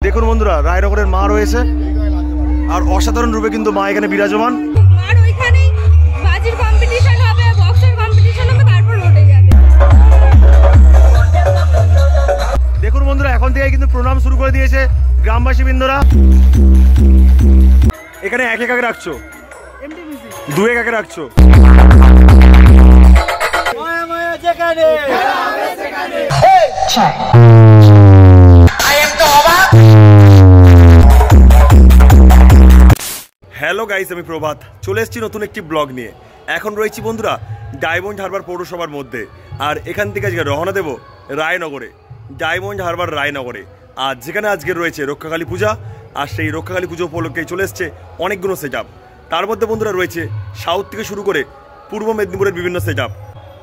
দেখুন বন্ধুরা, রায়নগরের মা রয়েছে আর অসাধারণ রূপে কিন্তু মা এখানে বিরাজমান। মার ওইখানেই বাজির কম্পিটিশন হবে, বক্সের কম্পিটিশন হবে, তারপর রোডে যাবে। দেখুন বন্ধুরা, এখন থেকে কিন্তু প্রণাম শুরু করে দিয়েছে গ্রামবাসী বৃন্দরা। এখানে এক এক রাখছো, দু এক রাখছো। হ্যালো গাইস, আমি প্রভাত চলে এসেছি নতুন একটি ব্লগ নিয়ে। এখন রয়েছি বন্ধুরা ডায়মন্ড হারবার পৌরসভার মধ্যে, আর এখান থেকে আজকে রওনা দেব রায়নগরে, ডায়মন্ড হারবার রায়নগরে। আর যেখানে আজকে রয়েছে রক্ষাকালী পূজা, আর সেই রক্ষাকালী পুজো উপলক্ষে চলে এসছে অনেকগুলো সেট আপ। তার মধ্যে বন্ধুরা রয়েছে সাউথ থেকে শুরু করে পূর্ব মেদিনীপুরের বিভিন্ন সেট আপ।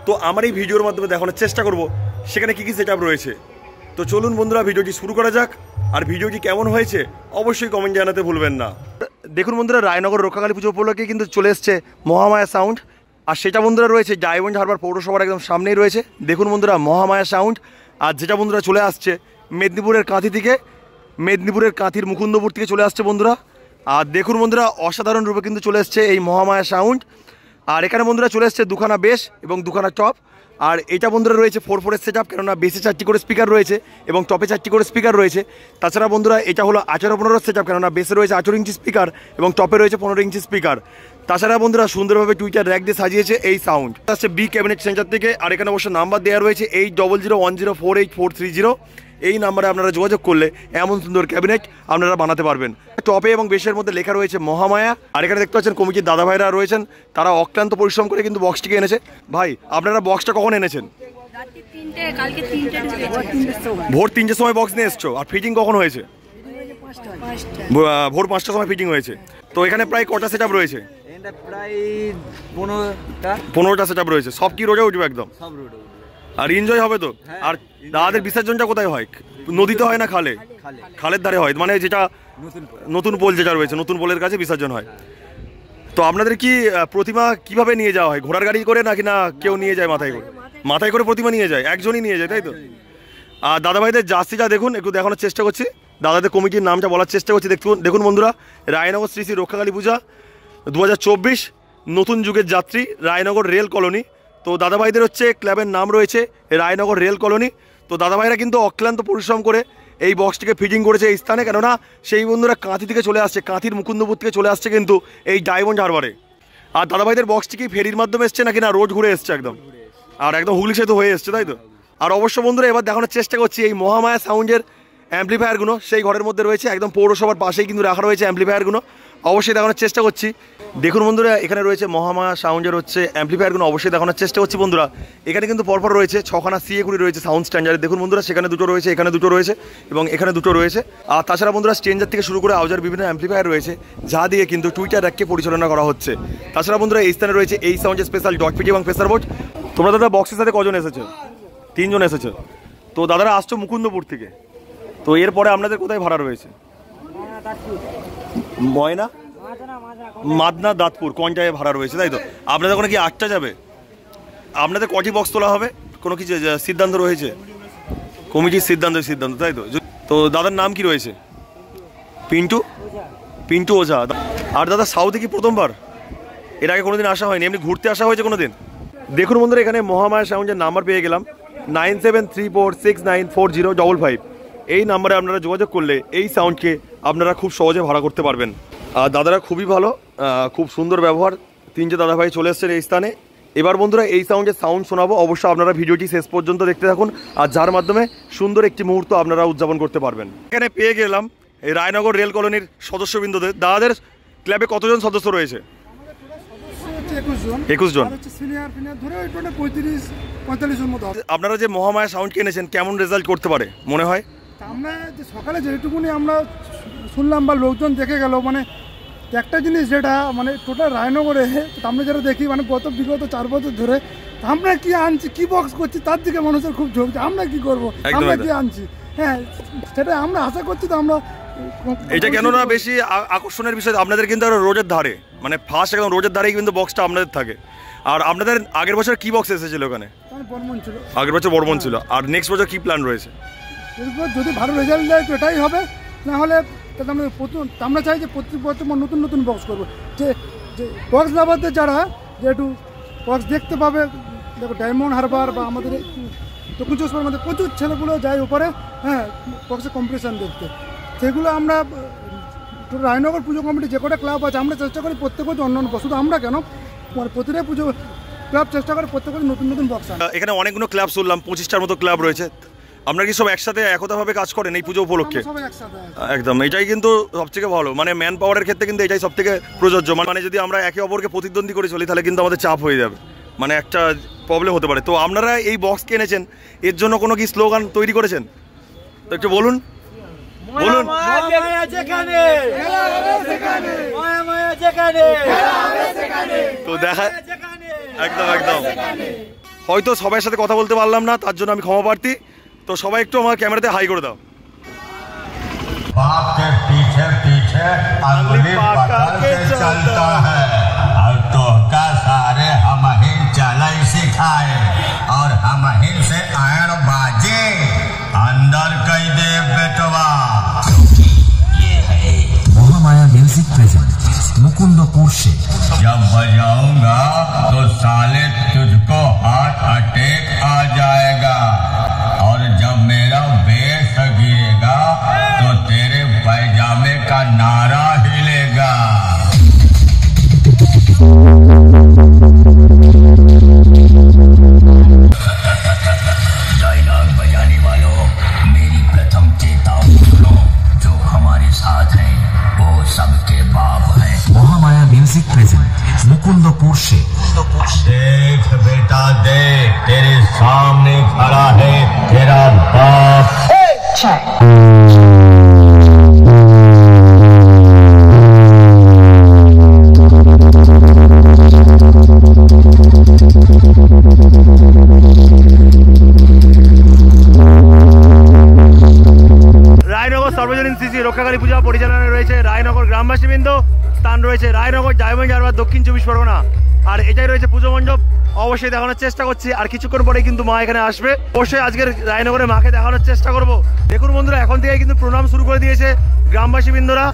তো আমার এই ভিডিওর মাধ্যমে দেখানোর চেষ্টা করব সেখানে কী কী সেট আপ রয়েছে। তো চলুন বন্ধুরা, ভিডিওটি শুরু করা যাক। আর ভিডিওটি কেমন হয়েছে অবশ্যই কমেন্ট জানাতে ভুলবেন না। দেখুন বন্ধুরা, রায়নগর রক্ষাকালী পুজো উপলক্ষে কিন্তু চলে এসছে মহামায়া সাউন্ড, আর সেটা বন্ধুরা রয়েছে ডায়মন্ড হারবার পৌরসভার একদম সামনেই রয়েছে। দেখুন বন্ধুরা, মহামায়া সাউন্ড। আর যেটা বন্ধুরা চলে আসছে মেদিনীপুরের কাঁথি থেকে, মেদিনীপুরের কাঁথির মুকুন্দপুর থেকে চলে আসছে বন্ধুরা। আর দেখুন বন্ধুরা, অসাধারণ রূপে কিন্তু চলে এসছে এই মহামায়া সাউন্ড। আর এখানে বন্ধুরা চলে এসছে দুখানা বেস এবং দুখানা টপ। আর এটা বন্ধুরা রয়েছে 4/4 সেট আপ, কেননা বেসে 4টি করে স্পিকার রয়েছে এবং টপে 4টি করে স্পিকার রয়েছে। তাছাড়া বন্ধুরা এটা হলো 18/15 সেট আপ, কেননা বেসে রয়েছে 18 ইঞ্চি স্পিকার এবং টপে রয়েছে 15 ইঞ্চি স্পিকার। তাছাড়া বন্ধুরা সুন্দরভাবে টুইটার র্যাক দিয়ে সাজিয়েছে এই সাউন্ড। আসছে বি ক্যাবিনেট সেন্টার থেকে। আর এখানে অবশ্য নাম্বার দেওয়া রয়েছে 8001048430। এই নাম্বারে আপনারা যোগাযোগ করলে এমন সুন্দর ক্যাবিনেট আপনারা বানাতে পারবেন। টপে এবং বেশের মধ্যে লেখা রয়েছে মহামায়া। আর এখানে দেখতে পাচ্ছেন কমিটির দাদা ভাইরা রয়েছেন, তারা অক্লান্ত পরিশ্রম করে কিন্তু বক্সটিকে এনেছে। ভাই, আপনারা বক্সটা কখন এনেছেন? ভোর 3টের সময় বক্স নিয়ে এসছো। আর ফিটিং কখন হয়েছে? ভোর 5টার সময় ফিটিং হয়েছে। তো এখানে প্রায় কটা সেট আপ রয়েছে? প্রায় 15টা সেট আপ রয়েছে। সব কি রোডে উঠবে? একদম আর এনজয় হবে তো। আর দাদাদের বিসর্জনটা কোথায় হয়? নদীতে হয় না খালে? খালের ধারে হয়, মানে যেটা নতুন পোল যেটা রয়েছে, নতুন পোলের কাছে বিসর্জন হয়। তো আপনাদের কি প্রতিমা কিভাবে নিয়ে যাওয়া হয়? ঘোড়ার গাড়ি করে নাকি না কেউ নিয়ে যায় মাথায় করে? মাথায় করে প্রতিমা নিয়ে যায়, একজনই নিয়ে যায়, তাই তো? আর দাদাভাইদের জার্সিটা দেখুন, একটু দেখানোর চেষ্টা করছি, দাদাদের কমিটির নামটা বলার চেষ্টা করছি। দেখুন বন্ধুরা, রায়নগর শ্রী শ্রী রক্ষাকালী পূজা 2024, নতুন যুগের যাত্রী, রায়নগর রেল কলোনি। তো দাদাভাইদের হচ্ছে ক্লাবের নাম রয়েছে রায়নগর রেল কলোনি। তো দাদাভাইরা কিন্তু অক্লান্ত পরিশ্রম করে এই বক্সটিকে ফিটিং করেছে এই স্থানে, কেননা সেই বন্ধুরা কাঁথি থেকে চলে আসছে, কাঁথির মুকুন্দপুর থেকে চলে আসছে কিন্তু এই ডায়মন্ড হারবারে। আর দাদাভাইদের বক্সটি কি ফেরির মাধ্যমে এসছে নাকি না রোড ঘুরে এসছে একদম? আর একদম হুগলি সেতু হয়ে এসছে, তাই তো? আর অবশ্য বন্ধুরা এবার দেখানোর চেষ্টা করছি এই মহামায়া সাউন্ডের অ্যাম্পলিফায়ারগুলো সেই ঘরের মধ্যে রয়েছে, একদম পৌরসভার পাশেই কিন্তু রাখা রয়েছে অ্যাম্পলিফায়ারগুলো। অবশ্যই দেখানোর চেষ্টা করছি। দেখুন বন্ধুরা, এখানে রয়েছে মহামায়া সাউন্ডের হচ্ছে অ্যাম্পলিফায়ারগুলো, অবশ্যই দেখানোর চেষ্টা করছি বন্ধুরা। এখানে কিন্তু পরপর রয়েছে 6খানা CA কুড়ি রয়েছে সাউন্ড স্ট্যান্ডার্ড। দেখুন বন্ধুরা, সেখানে দুটো রয়েছে, এখানে দুটো রয়েছে এবং এখানে দুটো রয়েছে। আর তাছাড়া বন্ধুরা স্ট্রেঞ্জার থেকে শুরু করে আউজার বিভিন্ন অ্যাম্পলিফায়ার রয়েছে, যা দিয়ে কিন্তু টুইটার র্যাককে পরিচালনা করা হচ্ছে। তাছাড়া বন্ধুরা এই স্থানে রয়েছে এই সাউন্ডের স্পেশাল ডট পিটি এবং প্রেসার বোর্ড। তোমরা দাদা বক্সের সাথে কজন এসেছো? 3 জন এসেছো। তো দাদারা আসছো মুকুন্দপুর থেকে। তো এরপরে আপনাদের কোথায় ভাড়া রয়েছে? ময়না, মাদনা, দাঁতপুর, কোনটায় ভাড়া রয়েছে, তাই তো? আপনাদের ওখানে কি 8টা যাবে? আপনাদের কটি বক্স তোলা হবে? কোনো কিছু সিদ্ধান্ত রয়েছে? কমিটির সিদ্ধান্ত, তাই তো? তো দাদার নাম কি রয়েছে? পিন্টু ওঝা। আর দাদা সাউথে কি প্রথমবার? এর আগে কোনোদিন আসা হয়নি? এমনি ঘুরতে আসা হয়েছে কোনোদিন? দেখুন বন্ধুরা, এখানে মহামায়া সাউন্ডের নাম্বার পেয়ে গেলাম 9734694055। এই নাম্বারে আপনারা যোগাযোগ করলে এই সাউন্ডকে আপনারা খুব সহজে ভাড়া করতে পারবেন। আর দাদারা খুবই ভালো, খুব সুন্দর ব্যবহার। 3টে দাদাভাই চলে এসছেন এই স্থানে। এবার বন্ধুরা এই সাউন্ডের সাউন্ড শোনাবো, অবশ্যই আপনারা ভিডিওটি শেষ পর্যন্ত দেখতে থাকুন, আর যার মাধ্যমে সুন্দর একটি মুহূর্ত আপনারা উদযাপন করতে পারবেন। এখানে পেয়ে গেলাম এই রায়নগর রেল কলোনির সদস্যবৃন্দদের। দাদাদের ক্লাবে কতজন সদস্য রয়েছে? 21 জন। আপনারা যে মহামায়া সাউন্ড কিনেছেন, কেমন রেজাল্ট করতে পারে মনে হয়? আমরা যে সকালে যেটুকুনি আমরা শুনলাম বা লোকজন দেখে গেল, মানে একটা জিনিস যেটা মানে টোটাল রায়নগরে আমরা যেটা দেখি, মানে বিগত 4 বছর ধরে আমরা কি আনছি, কি বক্স করছি, তার দিকে মানুষের খুব ঝোঁক, আমরা কি করবো, আমরা কি আনছি। হ্যাঁ, সেটা আমরা আশা করছি। তো আমরা এটা কেননা বেশি আকর্ষণের বিষয়, আপনাদের কিন্তু রোডের ধারে, মানে ফার্স্ট একদম রোডের ধারেই কিন্তু বক্সটা আপনাদের থাকে। আর আপনাদের আগের বছর কি বক্স এসেছিল ওখানে? আগের বছর বর্মন ছিল। আর নেক্সট বছর কি প্ল্যান রয়েছে? যদি ভালো রেজাল্ট দেয় তো এটাই হবে, না হলে আমরা চাই যে প্রত্যেক বছর নতুন নতুন বক্স করবো, যে বক্স লাভারদের যারা যে একটু বক্স দেখতে পাবে। দেখো ডায়মন্ড হারবার বা আমাদের দক্ষিণ চব্বিশ পরগনার মধ্যে প্রচুর ছেলেগুলো যায় উপরে, হ্যাঁ, বক্সের কম্পিটিশান দেখতে। সেগুলো আমরা রায়নগর পুজো কমিটি যে কটা ক্লাব আছে আমরা চেষ্টা করি প্রত্যেক বছর অন্য শুধু আমরা কেন, মানে প্রতিটা পুজো ক্লাব চেষ্টা করে প্রত্যেক বছর নতুন নতুন বক্স আনে। এখানে অনেকগুলো ক্লাব শুনলাম, 25টার মতো ক্লাব রয়েছে। আপনারা কি সব একসাথে একতাভাবে কাজ করেন এই পুজো উপলক্ষে? একদম, এটাই কিন্তু সবথেকে ভালো, মানে ম্যান পাওয়ারের ক্ষেত্রে কিন্তু এটাই সবথেকে প্রযোজ্য। মানে যদি আমরা একে অপরকে প্রতিদ্বন্দ্বী করে চলি তাহলে কিন্তু আমাদের চাপ হয়ে যাবে, মানে একটা প্রবলেম হতে পারে। তো আপনারা এই বক্স কিনেছেন, এর জন্য কোনো কি স্লোগান তৈরি করেছেন? তো একটু বলুন বলুন। তো দেখা একদম একদম, হয়তো সবার সাথে কথা বলতে পারলাম না, তার জন্য আমি ক্ষমা প্রার্থী। তো সবাই একটু আমার ক্যামেরাতে হাই করে দাও। बाप के पीछे पीछे अंगुली पकड़ के चलता है और तो का सारे हम ही चलाई सिखाए और हम ही से आयन बाजे अंदर कई दे बेटवा। ये है महामाया म्यूजिक प्रेजेंट मुकुंदपुर से। जब बजाऊंगा तो साले तुझको हार्ट अटैक आ जाएगा और जब मेरा बेस गिरेगा तो तेरे पैजामे का नारा हिलेगा। डायलॉग बजाने वालों, मेरी प्रथम चेतावनी सुनो, जो हमारे साथ हैं वो सबके बाप हैं। महामाया म्यूजिक प्रेजेंट मुकुंदपुर से। देख बेटा देख, तेरे सामने खड़ा है तेरा बाप। রায়নগর সর্বজনীন সিসি রক্ষাকালী পূজা পরিচালনায় রয়েছে রায়নগর গ্রামবাসীবৃন্দ, স্থান রয়েছে রায়নগর ডায়মন্ড হারবার দক্ষিণ চব্বিশ পরগনা। আর এটাই রয়েছে পুজো মণ্ডপ, অবশ্যই দেখানোর চেষ্টা করছি। আর কিছুক্ষণ পরেই কিন্তু মা এখানে আসবে, অবশ্যই আজকের রায়নগরে মাকে দেখানোর চেষ্টা করব। দেখুন বন্ধুরা, এখন থেকে কিন্তু প্রণাম শুরু করে দিয়েছে গ্রামবাসীবৃন্দরা,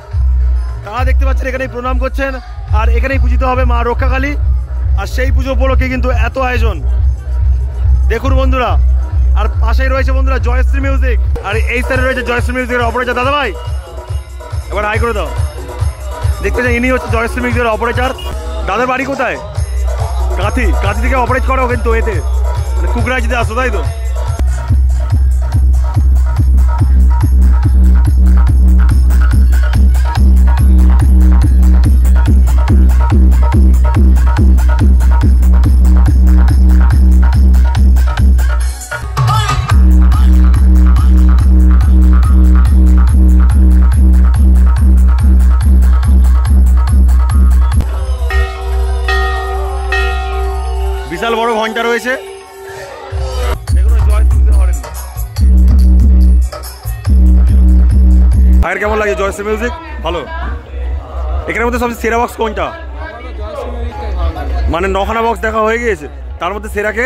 তারা দেখতে পাচ্ছেন এখানেই প্রণাম করছেন। আর এখানেই পূজিত হবে মা রক্ষাকালী, আর সেই পুজো উপলক্ষে কিন্তু এত আয়োজন দেখুন বন্ধুরা। আর পাশেই রয়েছে বন্ধুরা জয়শ্রী মিউজিক, আর এই স্থানে রয়েছে জয়শ্রী মিউজিকের অপারেটর দাদা ভাই, এবার হাই করে দাও। দেখতে চাই ইনি হচ্ছে জয়শ্রী মিউজিকের অপারেটর। দাদার বাড়ি কোথায়? কাঁথি থেকে অপারেট করো কিন্তু এতে, মানে কুকরাজিতে আসো, তাই তো? বিশাল বড় ঘন্টা রয়েছে, ভাইয়ের কেমন লাগে জয়শ্রী মিউজিক? ভালো। এখানের মধ্যে সবচেয়ে সেরা বক্স কোনটা? মানে 9খানা বক্স দেখা হয়ে গিয়েছে, তার মধ্যে সেরাকে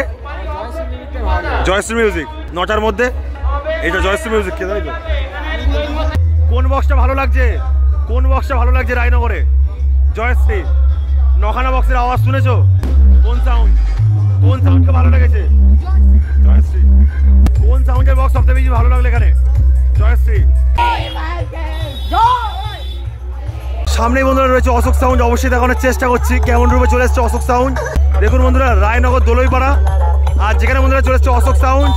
জয়শ্রী মিউজিক। 9টার মধ্যে এইটা জয়শ্রী মিউজিক, কে তাই তো? কোন বক্সটা ভালো লাগছে? কোন বক্সটা ভালো লাগছে রায়নগরে? জয়শ্রী। 9খানা বক্সের আওয়াজ শুনেছো? কোন সাউন্ড, কোন সাউন্ডকে ভালো লেগেছে? জয়শ্রী। কোন সাউন্ডের বক্স সবথেকে বেশি ভালো লাগলো এখানে? জয়শ্রী। সামনেই বন্ধুরা রয়েছে অশোক সাউন্ড, অবশ্যই দেখানোর চেষ্টা করছি কেমন রূপে চলে এসছে অশোক সাউন্ড। দেখুন বন্ধুরা, রায়নগর দোলইপাড়া, আর যেখানে বন্ধুরা চলে এসছে অশোক সাউন্ড।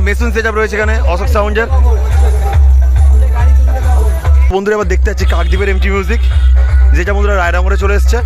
মেশিন সেটআপ রয়েছে এখানে অশোক সাউন্ডের। বন্ধুরা এবার দেখতে যাচ্ছি কাকদ্বীপের এমটি মিউজিক, যেটা বন্ধুরা রায়ডাঙ্গরে চলে এসছে।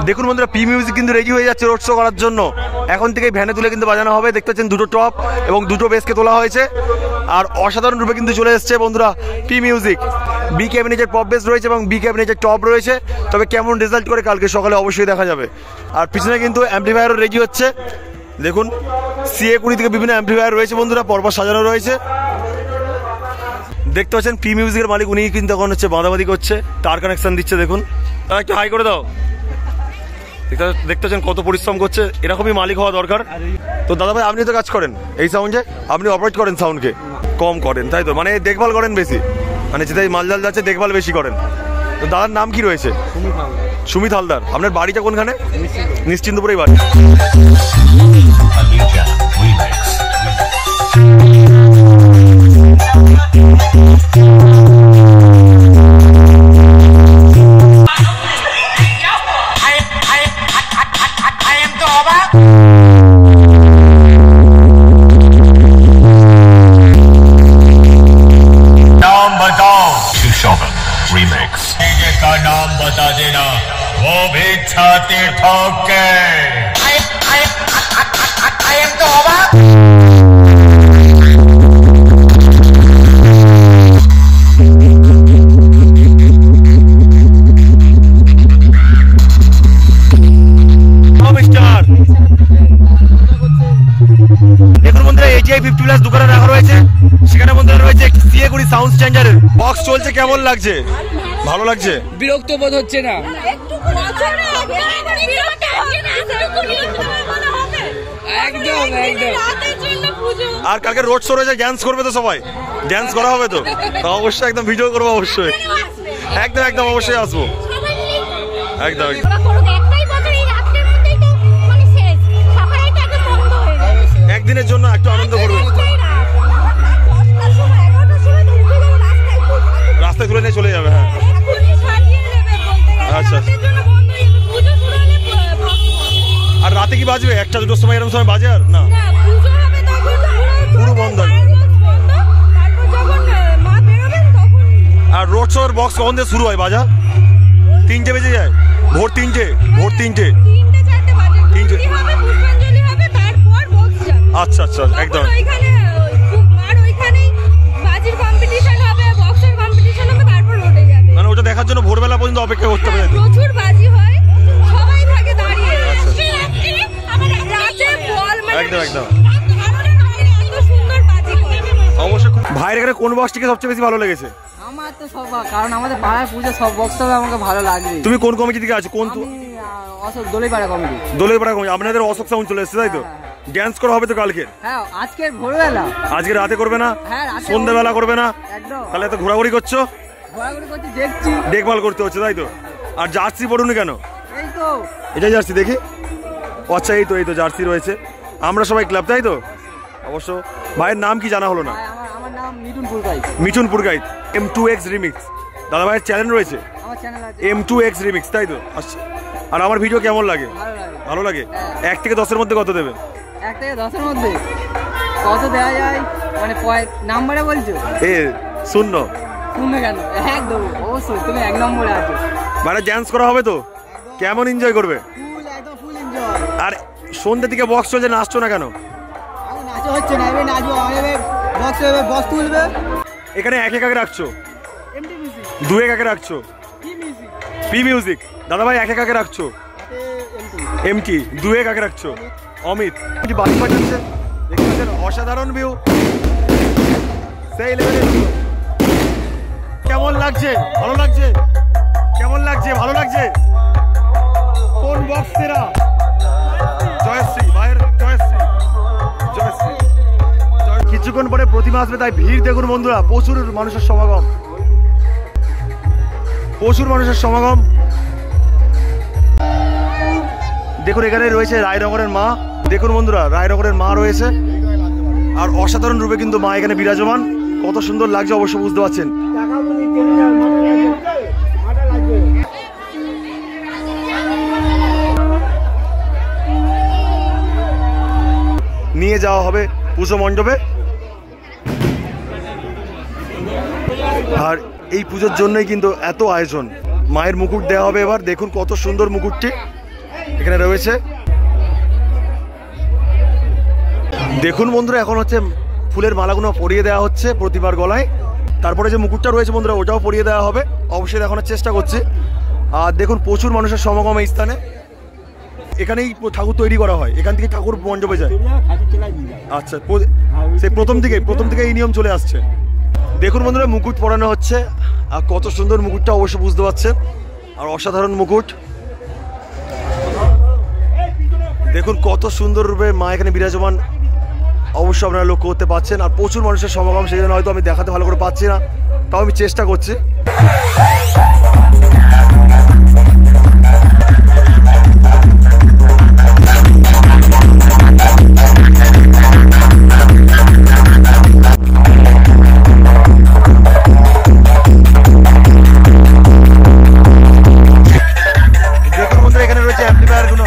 দেখুন বন্ধুরা, পি মিউজিক কিন্তু রেডি হয়ে যাচ্ছে রোড শো করার জন্য। এখন থেকে ভ্যানে তুলে কিন্তু বাজানো হবে। দেখতে পাচ্ছেন দুটো টপ এবং দুটো বেসকে তোলা হয়েছে, আর অসাধারণ রূপে কিন্তু চলে এসছে বন্ধুরা পি মিউজিক। বি ক্যাবিনেটের পপ বেস রয়েছে এবং বি ক্যাবিনেটের টপ রয়েছে। তবে কেমন রেজাল্ট করে কালকে সকালে অবশ্যই দেখা যাবে। আর পিছনে কিন্তু অ্যাম্পলিফায়ারও রেডি হচ্ছে। দেখুন CA20 থেকে বিভিন্ন অ্যাম্পলিফায়ার রয়েছে বন্ধুরা, পরপর সাজানো রয়েছে। দেখতে পাচ্ছেন পি মিউজিকের মালিক, উনি কিন্তু এখন হচ্ছে বাঁধাবাঁধি করছে, তার কানেকশন দিচ্ছে। দেখুন একটু হাই করে দাও। দেখতে পাচ্ছেন কত পরিশ্রম করছে, এরকমই মালিক হওয়া দরকার। তো দাদা ভাই, আপনি তো কাজ করেন এই সাউন্ডে, আপনি অপারেট করেন সাউন্ডকে? কম করেন তাই তো, মানে দেখভাল করেন বেশি, মানে যেটাই মালজাল যাচ্ছে দেখভাল বেশি করেন। তো দাদার নাম কি রয়েছে? সুমিত হালদার। আপনার বাড়িটা কোনখানে? নিশ্চিন্তপুরেই বাড়ি। का नाम बता देना, वो भी छाती ठोक के। দেখুন বন্ধুরা, AGI 50+ দোকানে রাখা রয়েছে, সেখানে বন্ধুরা রয়েছে CA20 সাউন্ড স্ট্যান্ডার্ডের বক্স। চলছে, কেমন লাগছে? ভালো লাগছে? বিরক্ত বোধ হচ্ছে না? একদম একদম। আর কালকে রোড শো রয়েছে, ড্যান্স করবে তো সবাই? ড্যান্স করা হবে তো? অবশ্যই একদম ভিডিও করবো, অবশ্যই একদম একদম অবশ্যই আসবো একদম। একদিনের জন্য একটু আনন্দ করবো, রাস্তায় তুলে নিয়ে চলে যাবে। হ্যাঁ আচ্ছা। আর রাতে কি বাজবে? 1টা-2টোর সময় এরকম সময় বাজে? আর না, পুরো বন্ধ। আর রোড শোর বক্স কখন থেকে শুরু হয় বাজা? 3টে বেজে যায়? ভোর 3টে? ভোর 3টে? আচ্ছা আচ্ছা, একদম। মানে ওটা দেখার জন্য ভোরবেলা পর্যন্ত অপেক্ষা করতে হবে? প্রচুর বাজি হয়, সবাই থাকে দাঁড়িয়ে। একদম একদম, অবশ্যই। ভাইয়ের এখানে কোন বক্সটিকে সবচেয়ে বেশি ভালো লেগেছে? আমার তো সব, কারণ আমাদের পাড়ার পুজো সব বক্স আমাকে ভালো লাগে। তুমি কোন কমিটি থেকে আছো? কোন? অশোক দোলেপাড়া কমিটি। দোলেপাড়া কমিটি। আপনাদের অশোক সাউন্ড চলে এসেছে তাই তো? ড্যান্স করা হবে তো কালকে? হ্যাঁ, আজকের ভোরবেলা। আজকে রাতে করবে না? হ্যাঁ, সন্ধ্যাবেলা করবে না? একদম। তাহলে এত ঘোরাঘুরি করছো? ঘোরাঘুরি করছি, দেখছি, দেখভাল করতে হচ্ছে তাই তো? আর জার্সি পড়ুনি কেন? এই তো এটাই জার্সি দেখি। আচ্ছা, এই তো জার্সি রয়েছে। আমরা সবাই ক্লাব তাই তো? অবশ্য। ভাইয়ের নাম কি জানা হলো না? আমার নাম মিঠুন পুরকাইত। মিঠুন পুরকাইত। M2X রিমিক্স দাদা ভাইয়ের চ্যানেল রয়েছে? আমার চ্যানেল আছে M2X রিমিক্স তাই তো? আচ্ছা। আর আমার ভিডিও কেমন লাগে? ভালো লাগে। 1 থেকে 10-এর মধ্যে কত দেবেন? 1 থেকে 10-এর মধ্যে কত দেওয়া যায়? মানে নাম্বারে বলছো? 0। শুনবে কেন? একদম অবশ্যই, তুমি 1 নম্বরে আছো। মানে ড্যান্স করা হবে তো? কেমন এনজয় করবে? একদম ফুল এনজয়। আর সন্ধ্যা থেকে বক্স চলছে, নাচছো না কেন? নাচো হচ্ছে না, এবার নাচবো, বক্স তুলবে। এখানে 1 একাকে রাখছো? 2 একাকে রাখছো? P music. দাদা ভাই 1 একাকে রাখছো? MT। 2 একাকে রাখছো? অমিত। বাড়ি পাঠাচ্ছে, দেখতে পাচ্ছেন অসাধারণ ভিউ, সেই লেভেলের ভিউ। কেমন লাগছে? ভালো লাগছে? কেমন লাগছে? ভালো লাগছে? কোন বক্স সেরা? জয়শ্রী ভাইয়ের জয়শ্রী জয়শ্রী। কিছুক্ষণ পরে প্রতিমা আসবে, তাই ভিড় দেখুন বন্ধুরা, প্রচুর মানুষের সমাগম, প্রচুর মানুষের সমাগম। দেখুন এখানে রয়েছে রায়নগরের মা, দেখুন বন্ধুরা রায়নগরের মা রয়েছে, আর অসাধারণ রূপে কিন্তু মা এখানে বিরাজমান। কত সুন্দর লাগছে অবশ্যই বুঝতে পারছেন। নিয়ে যাওয়া হবে পুজো মণ্ডপে। আর এই পুজোর জন্যই কিন্তু এত আয়োজন। মায়ের মুকুট দেওয়া হবে এবার, দেখুন কত সুন্দর মুকুটটি এখানে রয়েছে। দেখুন বন্ধুরা এখন হচ্ছে ফুলের মালাগুলো পরিয়ে দেওয়া হচ্ছে প্রতিমার গলায়, তারপরে যে মুকুটটা রয়েছে বন্ধুরা ওটাও পরিয়ে দেওয়া হবে, অবশ্যই দেখানোর চেষ্টা করছি। আর দেখুন প্রচুর মানুষের সমাগম এই স্থানে। এখানেই ঠাকুর তৈরি করা হয়, এখান থেকে ঠাকুর মণ্ডপে যায়। আচ্ছা, সেই প্রথম থেকে এই নিয়ম চলে আসছে। দেখুন বন্ধুরা মুকুট পরানো হচ্ছে, আর কত সুন্দর মুকুটটা অবশ্যই বুঝতে পারছেন, আর অসাধারণ মুকুট। দেখুন কত সুন্দর রূপে মা এখানে বিরাজমান, অবশ্যই আপনারা লক্ষ্য করতে পারছেন। আর প্রচুর মানুষের সমাগম, সেই জন্য হয়তো আমি দেখাতে ভালো করে পাচ্ছি না, তাও আমি চেষ্টা করছি। দেখুন বন্ধুরা এখানে রয়েছে অ্যাম্পলিফায়ার গুলো।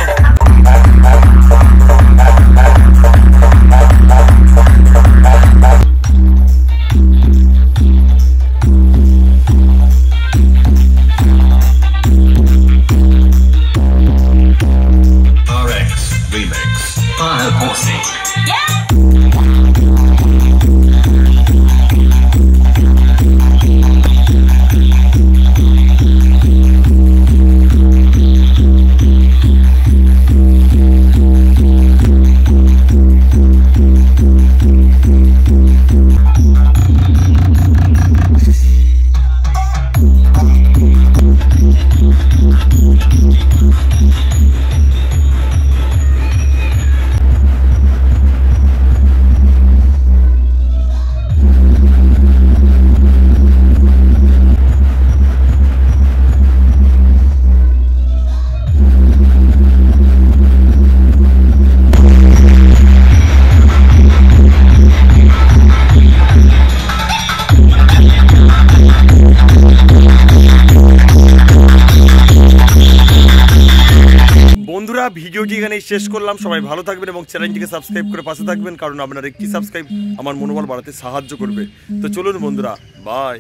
বন্ধুরা ভিডিওটি এখানেই শেষ করলাম। সবাই ভালো থাকবেন এবং চ্যানেলটিকে সাবস্ক্রাইব করে পাশে থাকবেন, কারণ আপনার একটি সাবস্ক্রাইব আমার মনোবল বাড়াতে সাহায্য করবে। তো চলুন বন্ধুরা, বাই।